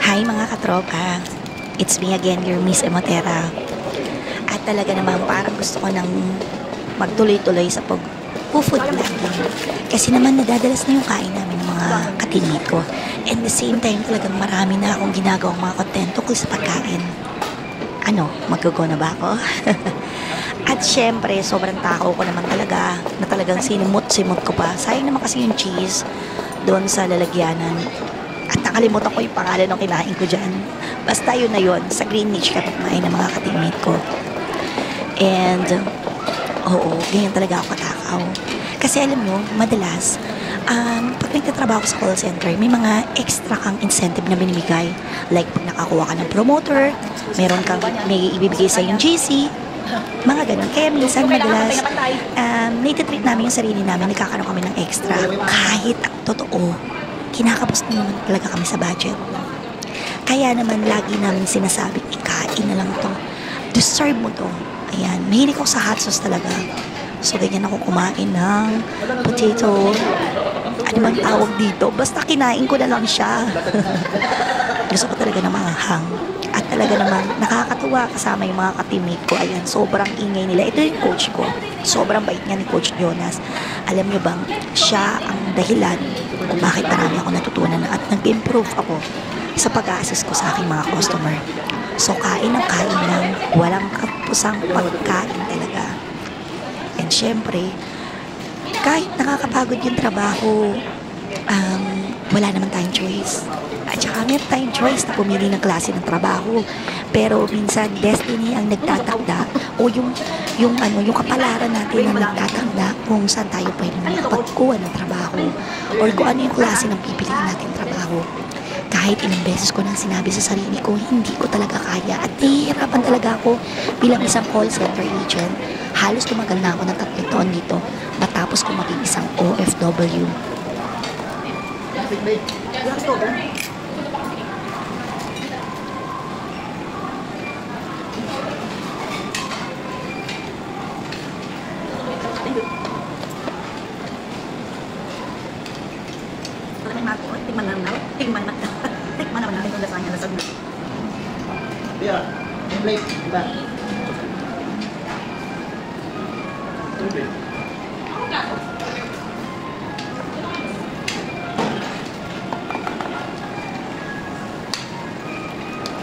Hi mga katropa, it's me again, your Miss Emotera. At talaga namang parang gusto ko nang magtuloy-tuloy sa pag-food vlogging. Kasi naman nadadalas na yung kain namin ng mga katimit ko. And the same time talagang marami na akong ginagawang mga content tungkol sa pagkain. Ano, mag-go na ba ako? At syempre, sobrang takaw ko naman talaga na talagang sinimot-simot ko pa. Sayang naman kasi yung cheese doon sa lalagyanan. At nakalimutan ko yung pangalan ng kinain ko dyan. Basta yun na yun. Sa Greenwich kami kumain ng mga ka-teammate ko. And, oo, ganyan talaga ako katakaw. Kasi alam nyo, madalas, pag nagtatrabaho sa call center, may mga extra kang incentive na binibigay. Like, pag nakakuha ka ng promoter, may ibibigay sa yung GC, mga ganun. Kaya minsan, madalas, naititreat namin yung sarili namin, nagkakaroon kami ng extra. Kahit ang totoo, kinakapos na naman talaga kami sa budget. Kaya naman lagi namin sinasabing, ikain na lang to. Deserve mo to. Ayan, mahilig ako sa hot sauce talaga. So, ganyan ako kumain ng potato. Ano bang tawag dito? Basta kinain ko na lang siya. Gusto ko talaga ng mga hang. At talaga naman, nakakatuwa kasama yung mga ka-teammate ko. Ayan, sobrang ingay nila. Ito yung coach ko. Sobrang bait niya ni Coach Jonas. Alam niyo bang, siya ang dahilan kung bakit marami ako natutunan at nag-improve ako sa pag-a-assist ko sa aking mga customer. So, kain ng kain lang. Walang kapusang pagkain talaga. And syempre, kahit nakakapagod yung trabaho, wala naman tayong choice. At saka meron tayong choice na pumili ng klase ng trabaho. Pero minsan, destiny ang nagtatakda o yung kapalaran natin ang nagtatakda kung saan tayo pwede makapagkuha ng trabaho or kung ano yung klase ng pipiliin natin trabaho. Kahit ilang beses ko nang sinabi sa sarili ko, hindi ko talaga kaya at nahihirapan talaga ako bilang isang call center agent. Halos tumagal na ako ng 3 taon dito matapos ko maging isang OFW. Tikman naman natin kung lasagna, lasag na. Yeah, plate, diba?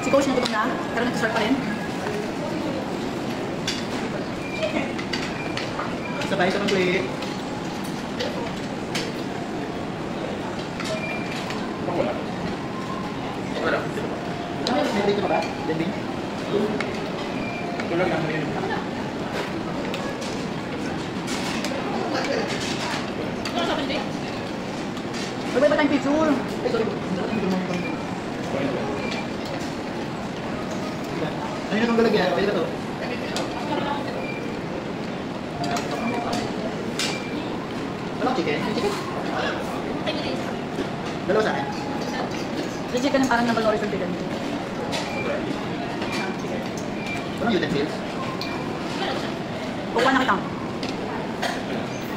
Si Coach nagutom na, pero nag-serve pa rin. Sabay sa plate. Dito ba? Dending? Tulog lang rin. Sabay ba tayong picture? Ay, sorry. Ano yung nang galagyan? Pwede ba ito? Walang chicken? Chicken? Dalawa sa akin? Yung chicken yung parang nabalori sa chicken. Walang utensils? Kukuha na kita.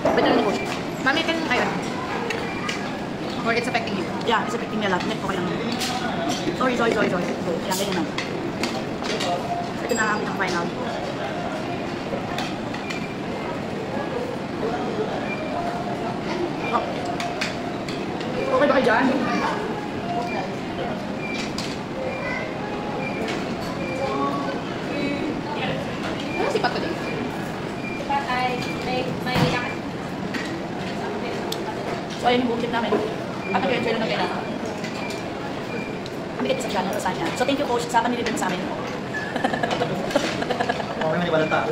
Pwede lang ni Coach. Mami, can ayun. Or it's affecting you? Yeah, it's affecting me a lot. Net, okay lang. Sorry. So, yan, ganyan lang. Ito na ang final. Oh. Okay ba kayo dyan? Ano si Pat today? Si Pat ay may lakad. So, ayun yung book tip namin. At nag-enjoy lang ng pera. Kami kasi siya ng lasagna. So, thank you, Coach, sa panilibig mo sa amin. Okay, maniwalang tao.